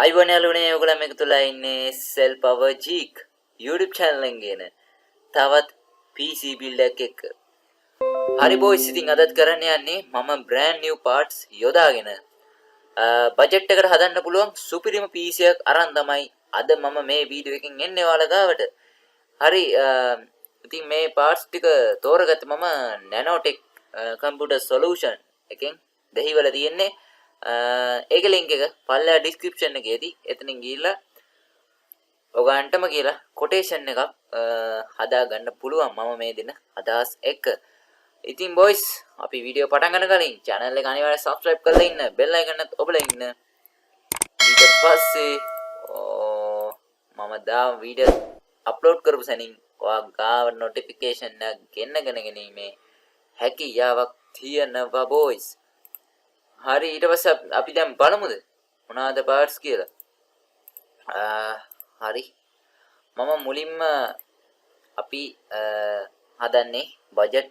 අයිබෝන් යාළුවනේ ඔයගොල්ලෝ මේක තුල ඉන්නේ සෙල් පවර් ජීක් YouTube channel එකෙන් ගෙන තවත් PC build එකක් එක්ක. හරි බොයිස්, ඉතින් අදත් කරන්න යන්නේ මම brand new parts යොදාගෙන බජට් එකට හදන්න පුළුවන් සුපිරිම PC එකක් අරන් තමයි අද මම මේ වීඩියෝ එකෙන් එන්නේ ඔයාලා ගාවට. හරි, ඉතින් මේ parts ටික තෝරගත්තේ මම Nanotech computer solution එකෙන් දෙහිවල තියෙන්නේ. ඒක link එක පල්ලෙහා description එකේදී එතනින් ගිහිල්ලා ඔයගන්ටම කියලා quotation එකක් හදා ගන්න පුළුවන් මම මේ දෙන අදහස් එක්ක. ඉතින් boys, අපි වීඩියෝ පටන් ගන්න කලින් channel එක අනිවාර්යයෙන් subscribe කරලා ඉන්න, bell icon එකත් ඔබලා ඉන්න. ඊට පස්සේ මම දාම වීඩියෝ අප්ලෝඩ් කරපු සැනින් ඔයා ගාව notification එක ගෙන්නගෙන ගැනීමේ හැකියාවක් තියෙනවා boys. හරි, ඊට පස්සේ අපි දැන් බලමුද මොනවාද parts කියලා. හරි, මම මුලින්ම අපි හදන්නේ budget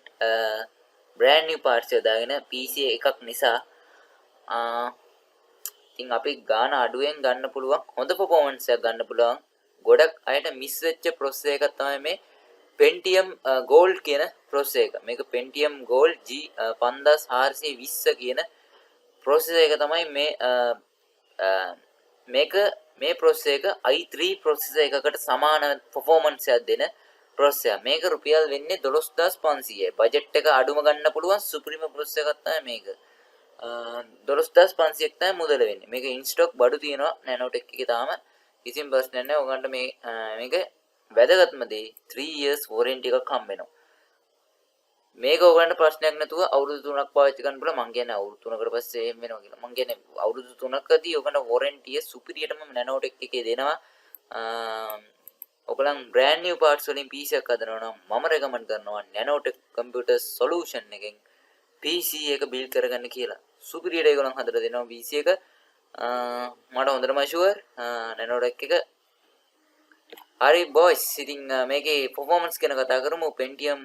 brand new parts යොදාගෙන PC එකක් නිසා ඉතින් අපි ගාන අඩුවෙන් ගන්න පුළුවන් හොඳ performance එකක් ගන්න පුළුවන්. ගොඩක් අයට මිස් වෙච්ච processor එකක් තමයි මේ Pentium Gold කියන processor එක. මේක Pentium Gold G5420 කියන processor එක තමයි මේ processor එක i3 processor එකකට සමාන performance එකක් දෙන processor. මේක රුපියල් වෙන්නේ 12500යි. budget එක අඩුම ගන්න පුළුවන් සුපිරිම processor එකක් තමයි මේක. 12500ක් තමයි මුදල වෙන්නේ. මේක in stock බඩු තියෙනවා Nanotech එකේ තාම. කිසිම ප්‍රශ්නයක් නැහැ. ඔයගන්ට මේක වැදගත්ම දේ 3 years warranty එකක් හම්බ වෙනවා. මේක ඔයගලන්ට ප්‍රශ්නයක් නැතුව අවුරුදු 3ක් පාවිච්චි කරන්න පුළුවන්. මං කියන්නේ අවුරුදු 3කට පස්සේ එහෙම වෙනවා කියලා. මං කියන්නේ අවුරුදු 3කදී ඔයගලන්ට warranty එක සුපිරියටම Nanotech එකේ දෙනවා. ඔයගලන් brand new parts වලින් PC එකක් හදනවා නම් මම recommend කරනවා Nanotech computer solution එකෙන් PC එක build කරගන්න කියලා. සුපිරියට ඒගොල්ලන් හදලා දෙනවා PC එක. මට හොඳටම sure Nanotech එක. හරි boys, ඉතින් මේකේ performance ගැන කතා කරමු. Pentium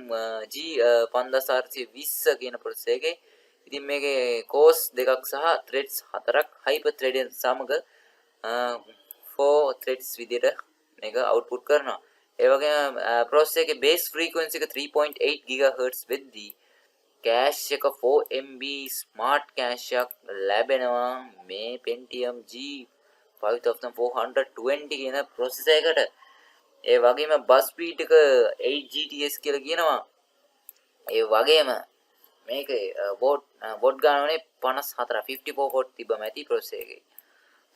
G5420 කියන processor එකේ. ඉතින් මේකේ cores දෙකක් සහ threads 4ක් hyper threading සමග 4 threads විදිහට මේක output කරනවා. ඒ වගේම processor එකේ base frequency එක 3.8 GHz වෙද්දී cache එක 4MB smart cache එකක් ලැබෙනවා මේ Pentium G5420 කියන processor එකට. ඒ වගේම bus speed එක 8 GTS කියලා කියනවා. ඒ වගේම මේකේ watt ගානනේ 54 watt තිබ්බම ඇති processor එකේ.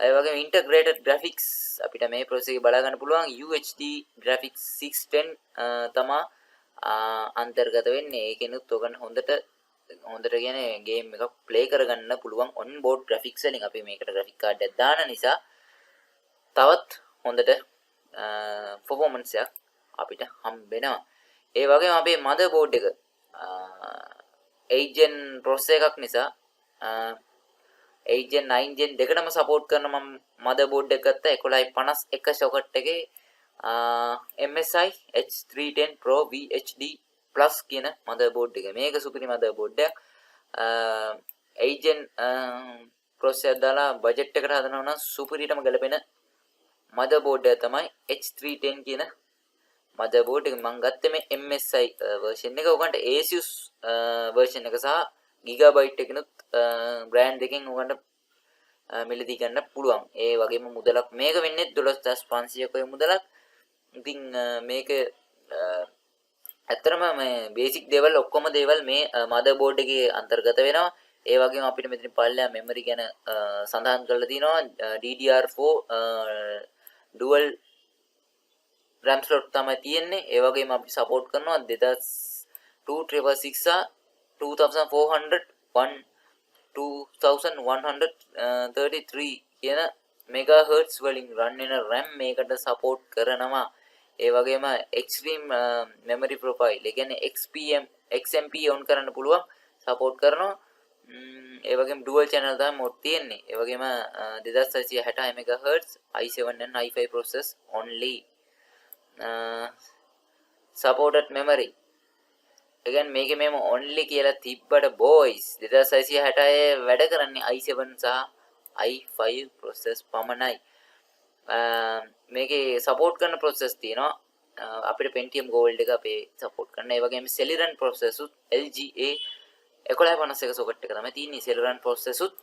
ඒ වගේම integrated graphics අපිට මේ processor එකේ බලා ගන්න පුළුවන්. UHD graphics 610 තමා අන්තර්ගත වෙන්නේ. ඒකෙනුත් ඔයගොල්ලන් හොඳට කියන්නේ game එකක් play කරගන්න පුළුවන් on board graphics වලින්. අපි මේකට graphic card එකක් දාන නිසා තවත් හොඳට performance එක අපිට හම්බ වෙනවා. ඒ වගේම අපේ motherboard එක 8 gen processor එකක් නිසා 8 gen 9 gen දෙකටම support කරන මම motherboard එක ගත්තා 1151 socket එකේ MSI H310 Pro VHD Plus කියන motherboard එක. මේක සුපිරි motherboard එකක්. 8 gen processor දාලා budget එකට හදනවා නම් සුපිරිටම ගැලපෙන motherboard එක තමයි H310 කියන motherboard එක. මම ගත්තේ මේ MSI version එක. ඔයගන්ට Asus version එක සහ Gigabyte එකනොත් brand දෙකෙන් ඔයගන්ට මිලදී ගන්න පුළුවන්. ඒ වගේම මුදලක් මේක වෙන්නේ 12500ක ඔය මුදලක්. ඉතින් මේක ඇත්තටම මේ basic දේවල් ඔක්කොම දේවල් මේ motherboard එකේ අන්තර්ගත වෙනවා. ඒ වගේම අපිට මෙතන පල්ලෙහා memory ගැන සඳහන් කරලා තියෙනවා. DDR4 dual RAM slot තමයි තියෙන්නේ. ඒ වගේම අපි support කරනවා 2666 2400 2133 කියන megahertz වලින් run වෙන RAM මේකට support කරනවා. ඒ වගේම extreme memory profile, ඒ කියන්නේ XMP on කරන්න පුළුවන් support කරනවා. ඒ වගේම dual channel තමයි mod තියෙන්නේ. ඒ වගේම 2660 MHz i7 and i5 process only. Supported memory ඒ කියන්නේ මේකේ මේම only කියලා තිබ්බට boys 2666 වැඩ කරන්නේ i7 සහ i5 process පමණයි. මේකේ support කරන process තියෙනවා. අපිට Pentium Gold එක අපේ support කරන. ඒ වගේම Celeron process උත් LGA 1151 socket එක තමයි තියෙන්නේ. Celeron process උත්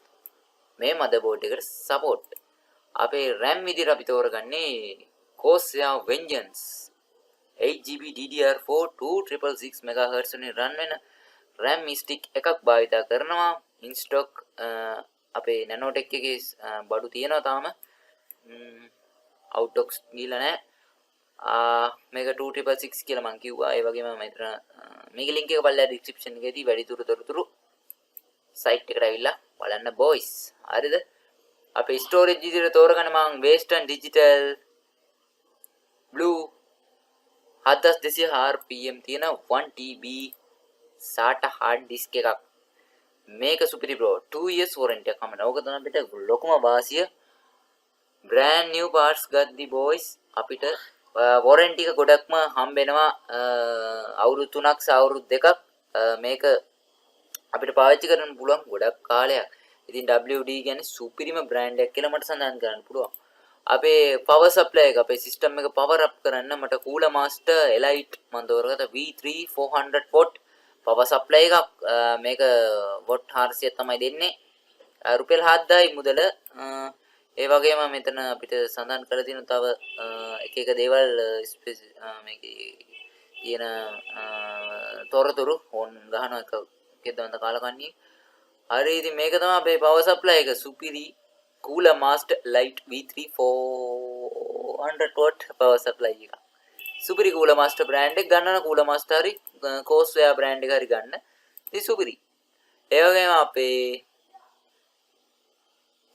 මේ motherboard එකට support. අපේ RAM විදිහට අපි තෝරගන්නේ Corsair Vengeance 8GB DDR4 2666 MHz වලින් run වෙන RAM stick එකක් භාවිත කරනවා. in stock අපේ Nanotech එකේ බඩු තියෙනවා තාම. out of ගිහලා නැහැ. මේක 2666 කියලා මම කිව්වා. ඒ වගේම මම හිතන මේක link එක බලලා description එකේදී වැඩිදුර තොරතුරු site එකට ඇවිල්ලා බලන්න boys. හරිද? අපේ storage විදිහට තෝරගන්න මම Western Digital Blue 7200 RPM තියෙන 1TB SATA hard disk එකක්. මේක සුපිරි bro. 2 years warranty එකක් හම්බෙනවා. ඕක තමයි අපිට ලොකුම වාසිය. brand new parts ගද්දි boys අපිට warranty එක ගොඩක්ම හම්බෙනවා. අවුරුදු 3ක් සහ අවුරුදු 2ක් මේක අපිට පාවිච්චි කරන්න පුළුවන් ගොඩක් කාලයක්. ඉතින් WD කියන්නේ සුපිරිම brand එකක් කියලා මට සඳහන් කරන්න පුළුවන්. අපේ power supply එක අපේ system එක power up කරන්න මට Cooler Master Elite මම තෝරගත්ත V3 400 watt power supply එකක්. මේක watt 400 තමයි දෙන්නේ. රුපියල් 7000යි මුදල. ඒ වගේම මෙතන අපිට සඳහන් කරලා තියෙන තව එක දේවල් මේකේ තියෙන තොරතුරු ඕන් ගහන එක කෙදවන්ත කාලකන්ණිය. හරි ඉතින් මේක තමයි අපේ power supply එක සුපිරි Cooler Master Lite V3 400 watt power supply එක. සුපිරි Cooler Master brand එක ගන්න Cooler Master හරි Corsair brand එක හරි ගන්න. ඉතින් සුපිරි. ඒ වගේම අපේ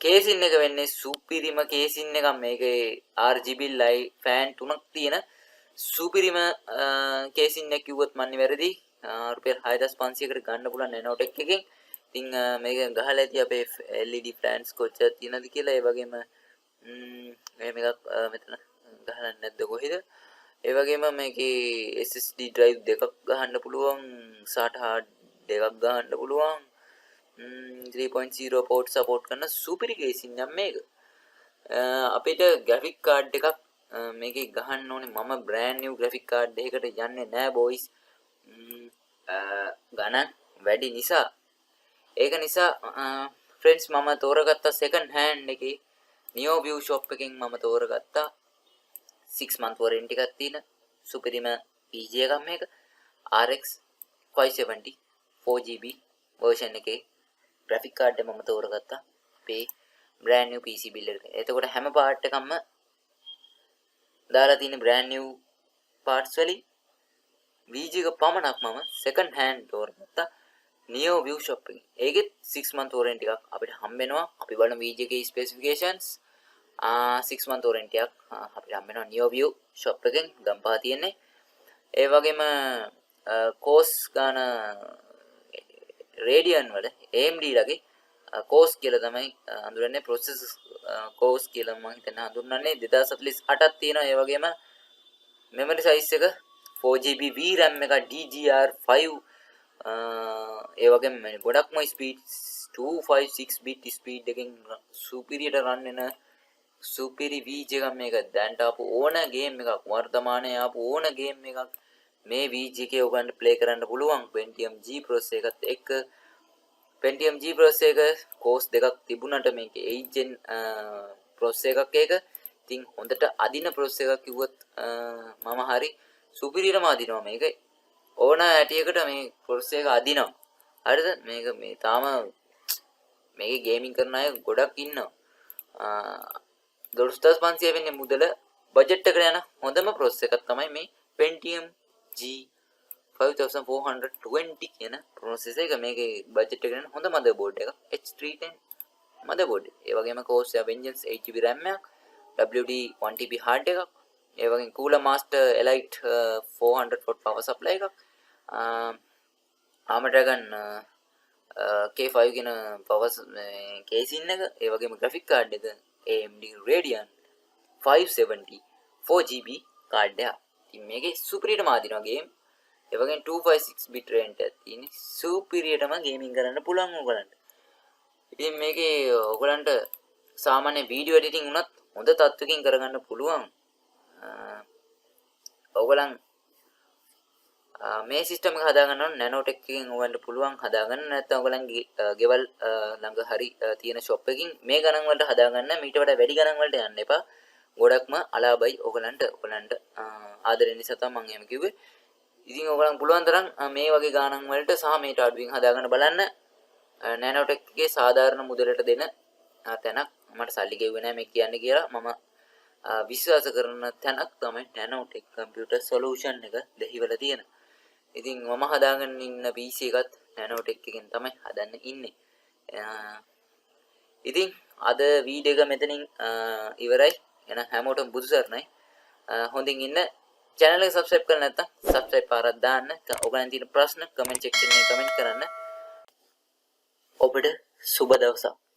කේසින් එක වෙන්නේ සුපිරිම කේසින් එකක්. මේකේ RGB light fan තුනක් තියෙන සුපිරිම කේසින් එක කිව්වොත් මන්නේ වැරදි. රුපියල් 6500කට ගන්න පුළුවන් Nanotech එකෙන්. ඉතින් මේක ගහලා ඇති අපේ LED fans කොච්චර තියෙනවද කියලා. ඒ වගේම මෙහෙම එකක් මෙතන ගහලා නැද්ද කොහෙද? ඒ වගේම මේකේ SSD drive දෙකක් ගහන්න පුළුවන්. SATA hard දෙකක් ගහන්න පුළුවන්. 3.0 port support කරන සුපිරි කේසින් නම් මේක. අපිට graphic card එකක් මේකේ ගහන්න ඕනේ. මම brand new graphic card එකකට යන්නේ නැහැ boys. ගණන් වැඩි නිසා. ඒක නිසා friends මම තෝරගත්ත second hand එකේ Neoview shop එකෙන් මම තෝරගත්තා 6 month warranty එකක් තියෙන සුපිරිම PG එකක් මේක. RX 570 4GB version එකේ graphic card එක මම තෝරගත්තා. අපේ brand new PC build එක. එතකොට හැම part එකක්ම දාලා තියෙන brand new parts වලින් VG එක පමණක් මම second hand තෝරගත්තා Neoview shop එකෙන්. ඒකෙත් 6 month warranty එකක් අපිට හම්බ වෙනවා. අපි බලමු VG එකේ specifications. 6 month warranty එකක් අපිට හම්බ වෙනවා Neoview shop එකෙන්. ගම්පහ තියෙන්නේ. ඒ වගේම course ගාන Radeon වල AMD ලගේ course කියලා තමයි හඳුන්වන්නේ. process course කියලා මම හිතන්නේ හඳුන්වන්නේ 2048ක් තියෙනවා. ඒ වගේම memory size එක 4GB VRAM එක DDR5 ඒ වගේම ගොඩක්ම ස්පීඩ් 256 bit ස්පීඩ් එකකින් සුපිරියට රන් වෙන සුපිරි VG එකක් මේක. දැන්ට ආපු ඕන ගේම් එකක් වර්තමානයේ ආපු ඕන ගේම් එකක් මේ VG එකේ ඔයගන්ට ප්ලේ කරන්න පුළුවන්. Pentium G processor එකත් එක්ක Pentium G processor එක course දෙකක් තිබුණාට මේකේ 8 gen processor එකක් ඒක. ඉතින් හොඳට අදින processor එකක් කිව්වොත් මම හරි සුපිරියටම අදිනවා මේක. ඕන හැටියකට මේ processor එක අදිනවා. හරිද? මේක මේ තාම මේකේ ගේමින් කරන අය ගොඩක් ඉන්නවා. 12500 වෙන්නේ මුදල බජට් එකට යන හොඳම processor එකක් තමයි මේ Pentium G 5420 කියන processor එක. මේකේ බජට් එකට යන හොඳ motherboard එකක් H310 motherboard. ඒ වගේම Corsair Vengeance 8GB RAM එකක්, WD 1TB hard එකක්, ඒ වගේම Cooler Master Elite 400 watt power supply එකක්, Armour Dragon K5 කියන power casing එක, ඒ වගේම graphic card එක AMD Radeon 570 4GB card එක. ඉතින් මේකේ සුපිරියටම ආදිනවා ගේම්. ඒ වගේම 256 bit range එකක් තියෙන්නේ. සුපිරියටම ගේමින් කරන්න පුළුවන් ඕගලන්ට. ඉතින් මේකේ ඕගලන්ට සාමාන්‍ය වීඩියෝ එඩිටින් උනත් හොඳ තත්ත්වකින් කරගන්න පුළුවන්. ඕගලන් මේ සිස්ටම් එක හදාගන්න ඕන නැනෝටෙක් එකකින් ඕගලන්ට පුළුවන් හදාගන්න. නැත්නම් ඕගලන්ගේ ගෙවල් ළඟ හරි තියෙන ෂොප් එකකින් මේ ගණන් වලට හදාගන්න. මීට වඩා වැඩි ගණන් වලට යන්න එපා. ගොඩක්ම අලාබයි ඕගලන්ට ආදරෙන් නිසා තමයි මම එහෙම කිව්වේ. ඉතින් ඕගලන් පුළුවන් තරම් මේ වගේ ගණන් වලට සහ මේට අඩුවෙන් හදාගන්න බලන්න. නැනෝටෙක් එකේ සාධාරණ මුදලට දෙන තැනක් මට සල්ලි ගෙව්වේ නැහැ මේ කියන්නේ කියලා මම විශ්වාස කරන තැනක් තමයි නැනෝටෙක් කම්පියුටර් සොලියුෂන් එක දෙහිවල තියෙන. ඉතින් මම හදාගෙන ඉන්න PC එකත් නැනෝටෙක් එකෙන් තමයි හදන්න ඉන්නේ. ඉතින් අද වීඩියෝ එක මෙතනින් ඉවරයි. එහෙනම් හැමෝටම බුදු සරණයි. හොඳින් ඉන්න. channel එක subscribe කරලා නැත්නම් subscribe පාරක් දාන්න. ඔයගලන් තියෙන ප්‍රශ්න comment section එකේ comment කරන්න. ඔබට සුබ දවසක්.